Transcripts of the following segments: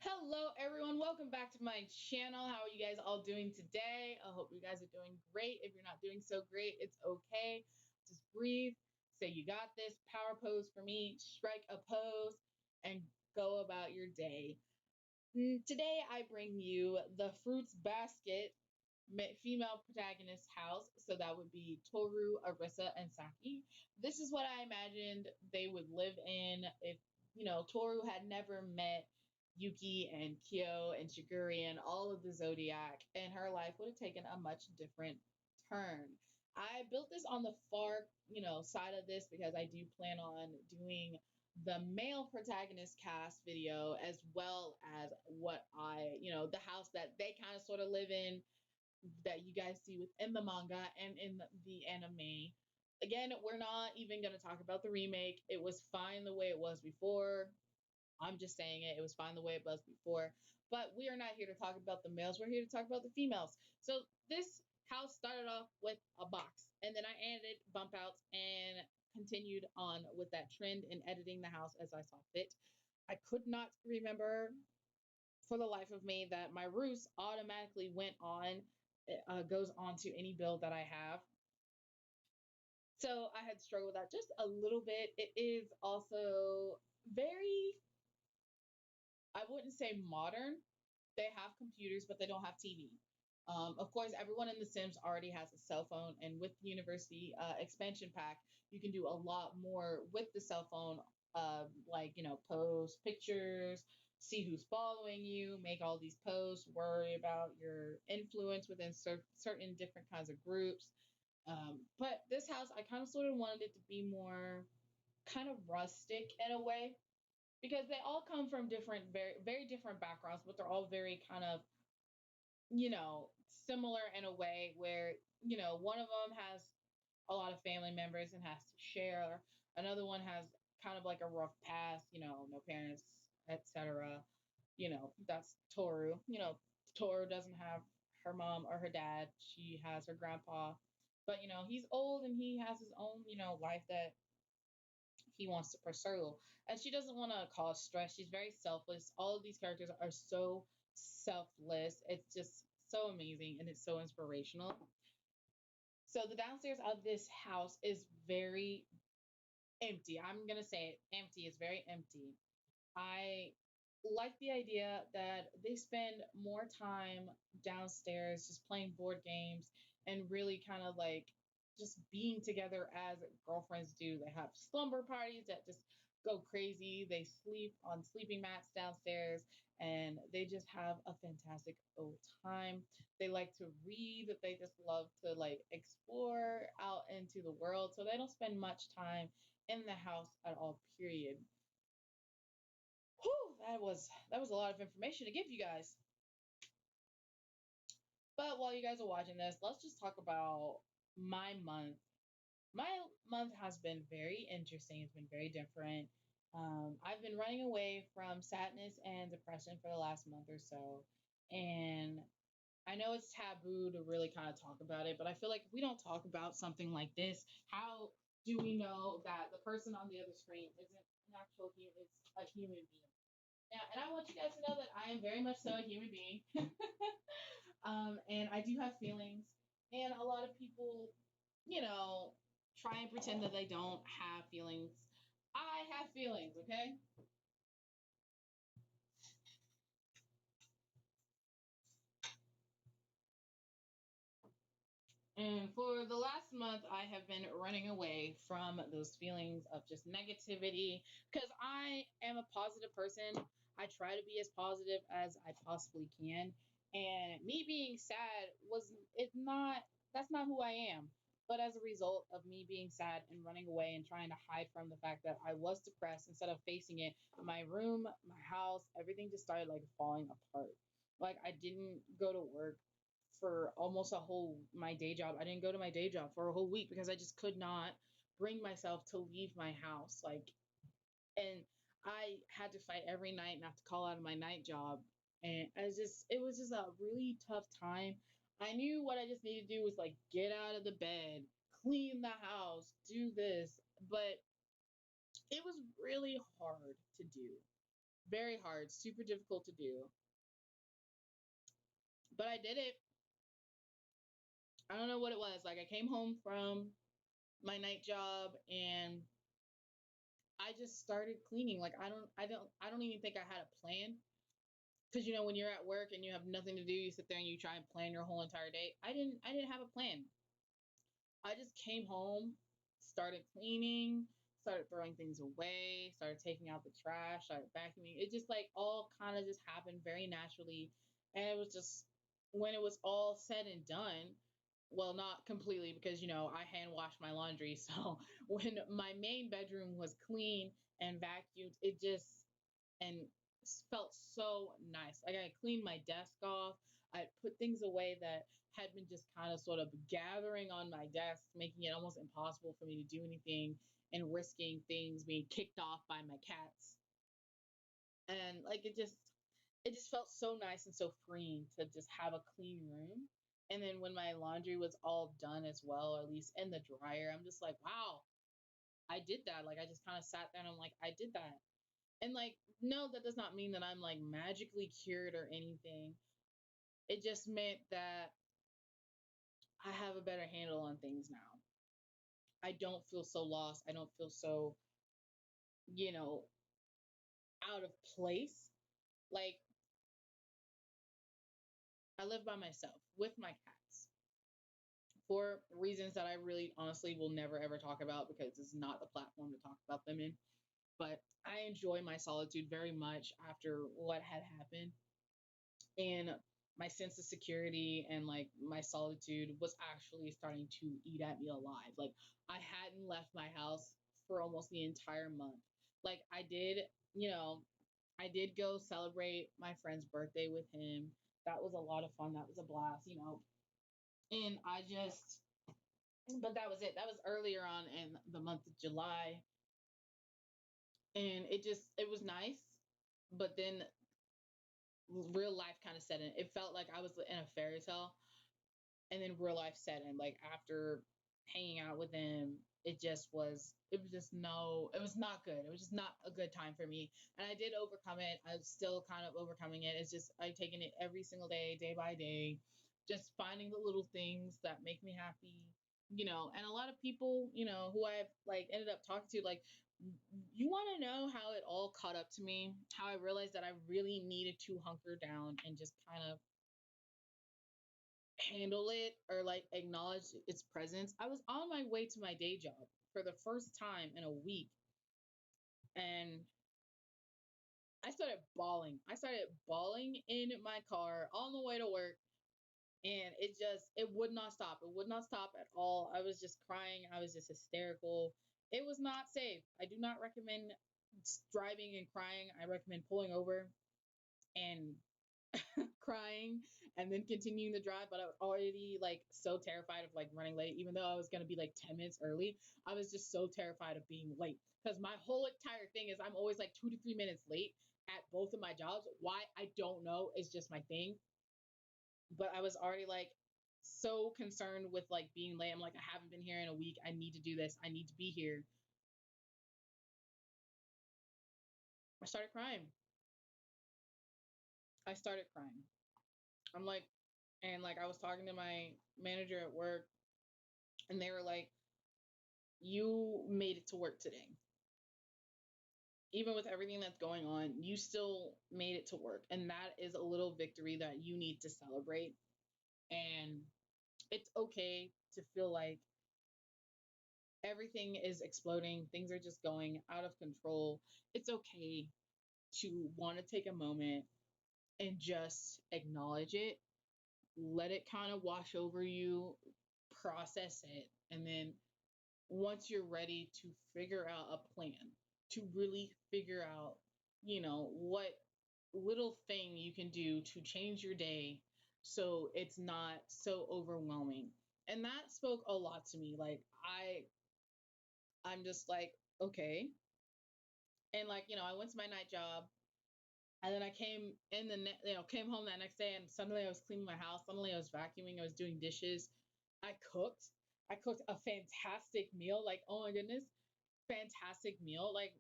Hello, everyone. Welcome back to my channel. How are you guys all doing today? I hope you guys are doing great. If you're not doing so great, it's okay. Just breathe. Say you got this. Power pose for me. Strike a pose and go about your day. Today, I bring you the Fruits Basket female protagonist house. So that would be Toru, Arisa, and Saki. This is what I imagined they would live in if, Toru had never met Yuki and Kyo and Shiguri and all of the Zodiac, and her life would have taken a much different turn. I built this on the far, side of this because I do plan on doing the male protagonist cast video as well as what the house that they kind of sort of live in that you guys see within the manga and in the anime. Again, we're not even going to talk about the remake. It was fine the way it was before. I'm just saying it. It was fine the way it was before. But we are not here to talk about the males. We're here to talk about the females. So this house started off with a box, and then I added bump outs and continued on with that trend in editing the house as I saw fit. I could not remember for the life of me that my roost automatically went on, goes on to any build that I have. So I had struggled with that just a little bit. It is also very, I wouldn't say modern. They have computers, but they don't have TV. Of course, everyone in The Sims already has a cell phone, and with the University expansion pack, you can do a lot more with the cell phone, like post pictures, see who's following you, make all these posts, worry about your influence within certain different kinds of groups. But this house, I kind of sort of wanted it to be more kind of rustic in a way because they all come from different, very, very different backgrounds, but they're all very kind of, similar in a way where, one of them has a lot of family members and has to share. Another one has kind of like a rough past, no parents, etc. That's Toru. Toru doesn't have her mom or her dad. She has her grandpa. But, he's old and he has his own, life that he wants to pursue. And she doesn't want to cause stress. She's very selfless. All of these characters are so selfless. It's just so amazing and it's so inspirational. So the downstairs of this house is very empty. I'm going to say it empty. It's very empty. I like the idea that they spend more time downstairs just playing board games and really kind of like just being together as girlfriends do. They have slumber parties that just go crazy. They sleep on sleeping mats downstairs and they just have a fantastic old time. They like to read. They just love to like explore out into the world. So they don't spend much time in the house at all, period. Whew, that was a lot of information to give you guys. But while you guys are watching this, let's just talk about my month. My month has been very interesting. It's been very different. I've been running away from sadness and depression for the last month or so, and I know it's taboo to really kind of talk about it, but I feel like if we don't talk about something like this, how do we know that the person on the other screen isn't an actual human, is a human being? Yeah, and I want you guys to know that I am very much so a human being. And I do have feelings. And a lot of people, you know, try and pretend that they don't have feelings. I have feelings, okay? And for the last month, I have been running away from those feelings of just negativity because I am a positive person. I try to be as positive as I possibly can. And me being sad was it's not that's not who I am. But as a result of me being sad and running away and trying to hide from the fact that I was depressed instead of facing it, my room, my house, everything just started like falling apart. Like I didn't go to work for almost a whole my day job. I didn't go to my day job for a whole week because I just could not bring myself to leave my house. Like, and I had to fight every night not to call out of my night job. And it was just a really tough time. I knew what I just needed to do was like get out of the bed, clean the house, do this, but it was really hard to do. Very hard, super difficult to do. But I did it. I don't know what it was. Like I came home from my night job and I just started cleaning. Like I don't even think I had a plan. Because when you're at work and you have nothing to do, you sit there and you try and plan your whole entire day. I didn't have a plan. I just came home, started cleaning, started throwing things away, started taking out the trash, started vacuuming. It just like all kind of just happened very naturally. And it was just when it was all said and done, well, not completely because I hand washed my laundry. So when my main bedroom was clean and vacuumed, it just and felt so nice. Like I cleaned my desk off. I put things away that had been just kind of sort of gathering on my desk, making it almost impossible for me to do anything and risking things being kicked off by my cats. And like it just felt so nice and so freeing to just have a clean room. And then when my laundry was all done as well, or at least in the dryer, I'm just like, wow, I did that. Like I just kind of sat there and I'm like, I did that. And like, no, that does not mean that I'm like magically cured or anything. It just meant that I have a better handle on things now. I don't feel so lost. I don't feel so, you know, out of place. Like, I live by myself with my cats for reasons that I really honestly will never ever talk about because it's not the platform to talk about them in. But I enjoy my solitude very much after what had happened. And my sense of security and like my solitude was actually starting to eat at me alive. Like I hadn't left my house for almost the entire month. Like you know, I did go celebrate my friend's birthday with him. That was a lot of fun. That was a blast. And but that was it. That was earlier on in the month of July. And it was nice. But then real life kind of set in. It felt like I was in a fairy tale and then real life set in. Like after hanging out with him, it was just no, it was not good. It was just not a good time for me. And I did overcome it. I'm still kind of overcoming it. It's just I've taken it every single day, day by day, just finding the little things that make me happy. And a lot of people, who I've like ended up talking to, like, you want to know how it all caught up to me, how I realized that I really needed to hunker down and just kind of handle it or like acknowledge its presence. I was on my way to my day job for the first time in a week and I started bawling. I started bawling in my car on the way to work and it would not stop. It would not stop at all. I was just crying. I was just hysterical. It was not safe. I do not recommend driving and crying. I recommend pulling over and crying and then continuing the drive. But I was already like so terrified of like running late, even though I was gonna be like 10 minutes early. I was just so terrified of being late because my whole entire thing is I'm always like 2 to 3 minutes late at both of my jobs. Why I don't know, is just my thing. But I was already like so concerned with like being late. I'm like, I haven't been here in a week. I need to do this. I need to be here. I started crying. I started crying. I'm like, and like I was talking to my manager at work, and they were like, you made it to work today. Even with everything that's going on, you still made it to work. And that is a little victory that you need to celebrate. And it's okay to feel like everything is exploding, things are just going out of control. It's okay to want to take a moment and just acknowledge it, let it kind of wash over you, process it, and then once you're ready to figure out a plan, to really figure out, what little thing you can do to change your day so it's not so overwhelming. And that spoke a lot to me. Like I'm just like, okay. And like, I went to my night job and then I came home that next day and suddenly I was cleaning my house, suddenly I was vacuuming, I was doing dishes. I cooked. I cooked a fantastic meal. Like, oh my goodness, fantastic meal. Like,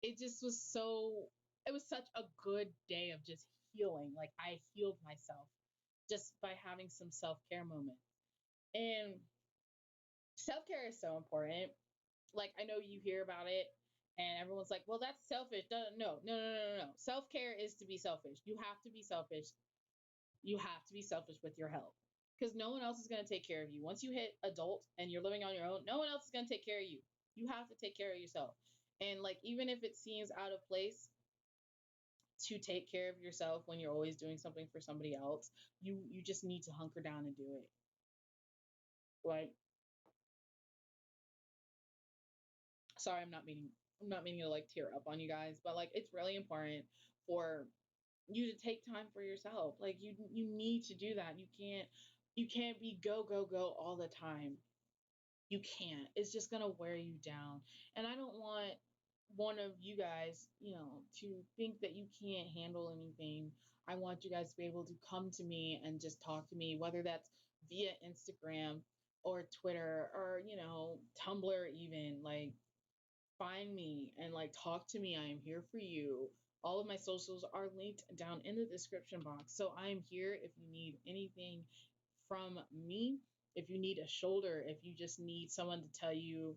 it just was so it was such a good day of just healing. Like I healed myself just by having some self-care moments. And self-care is so important. Like I know you hear about it and everyone's like, well, that's selfish. No, no, no, no, no, no. Self-care is to be selfish. You have to be selfish. You have to be selfish with your health because no one else is going to take care of you. Once you hit adult and you're living on your own, no one else is going to take care of you. You have to take care of yourself. And like, even if it seems out of place to take care of yourself when you're always doing something for somebody else, you just need to hunker down and do it. Like, sorry, I'm not meaning to like tear up on you guys, but like it's really important for you to take time for yourself. Like you need to do that. You can't be go go go all the time. You can't. It's just gonna wear you down. And I don't want one of you guys, to think that you can't handle anything. I want you guys to be able to come to me and just talk to me, whether that's via Instagram or Twitter or, Tumblr even. Like find me and like talk to me. I am here for you. All of my socials are linked down in the description box. So I am here if you need anything from me. If you need a shoulder, if you just need someone to tell you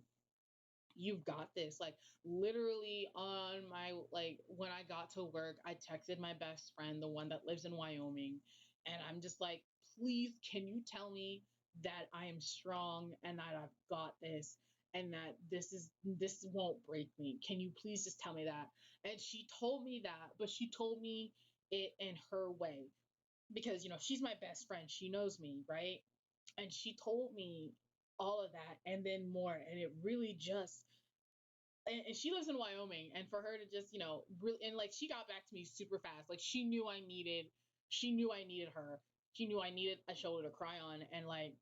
you've got this. Like literally on my like when I got to work, I texted my best friend, the one that lives in Wyoming, and I'm just like, "Please, can you tell me that I am strong and that I've got this and that this won't break me? Can you please just tell me that?" And she told me that, but she told me it in her way because she's my best friend. She knows me, right? And she told me all of that and then more, and it really just and she lives in Wyoming, and for her to just really, and like she got back to me super fast. Like she knew I needed her. She knew I needed a shoulder to cry on, and like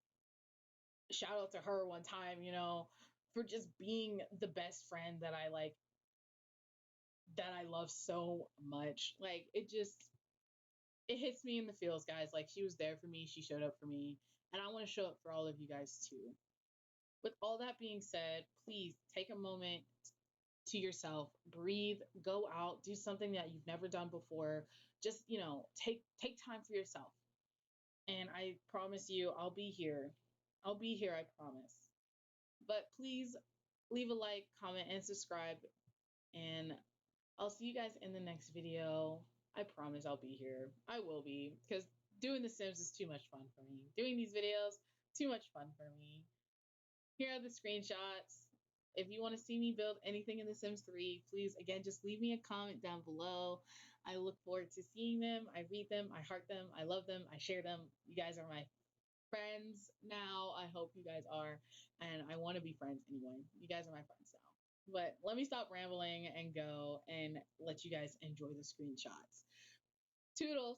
shout out to her one time, for just being the best friend that I love so much. Like it hits me in the feels, guys. Like she was there for me, she showed up for me, and I want to show up for all of you guys too. With all that being said, please take a moment to yourself, breathe, go out, do something that you've never done before. Just, take time for yourself. And I promise you, I'll be here. I'll be here, I promise. But please leave a like, comment, and subscribe. And I'll see you guys in the next video. I promise I'll be here. I will be, because doing The Sims is too much fun for me. Doing these videos, too much fun for me. Here are the screenshots. If you want to see me build anything in The Sims 3, please, again, just leave me a comment down below. I look forward to seeing them. I read them. I heart them. I love them. I share them. You guys are my friends now. I hope you guys are. And I want to be friends anyway. You guys are my friends now. But let me stop rambling and go and let you guys enjoy the screenshots. Toodles.